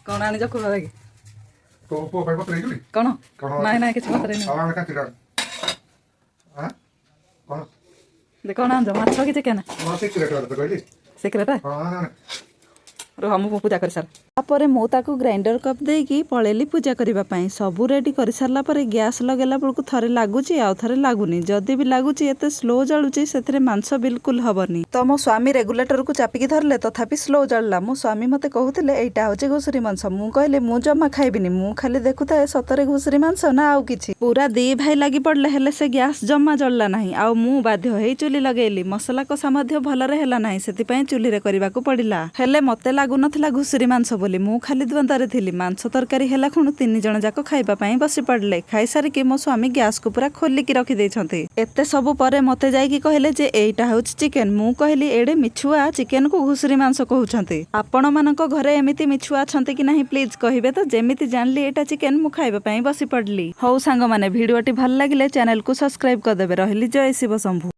कौन आनी खुआ कि तो पुओ ପାଇଁ ପତ୍ର ହେଇଗଲି कौन कौन नाଇଁ ନାଇଁ କିଛି ପତ୍ର ଆଉ ଆମେ କାଟି ରାଣ हां कौन दे कौन आंज माछ कि चिकेन मां सिक्रेट वाला तो कहली सिक्रेट हां रुह मु पूजा कर सार तापर मु ताकू ग्राइंडर कप देकी पळेली पूजा करबा पई सब रेडी कर सारला परे गैस लगेला बेलकु थरे लागुची आ थरे लागुनी जदी भी लागुची एते स्लो जळुची सेथरे मांस बिल्कुल हबनी तो मो स्वामी रेगुलेटर को चापिकी धरले तथापि स्लो जळला मो स्वामी मते कहउथिले एटा होची घुसरी मांस मु कहले मु जम्मा खाइबिनी मु खाली देखुताए सतरे घुसरी मांस ना आउ किछि पूरा दी भाई लागि पड़ले हेले से गैस जम्मा जळला नाही आ मु बाध्य हेई चुली लगेली मसला कसा मध्य भलरे हेला नाही सेति पई चुली रे करबाकू पड़िला हेले मते लागु नथला घुसरी मांस बोली मु खाली द्वंद्वरे थिली मांस तरकारी हेला खुणु तीन जण जाक खाइबा पई बसी पड़ले खाइ सारी कि मो स्वामी गैस को पूरा खोली की रखी देछंती एते सब परे मते जाई की कहले जे एटा होछ चिकेन मु कहली एडे मिछुआ चिकेन को घुसरी मांस कहउछंती आपण मानको घरे एमिति मिछुआ छंती कि नाही प्लीज कहिबे तो जेमिति जानली एटा चिकेन मु खाइबा पई बसी पड़ली हौ सांग माने वीडियोटी भल लागिले चैनल को सब्सक्राइब कर देबे रहली जय शिव शंभु।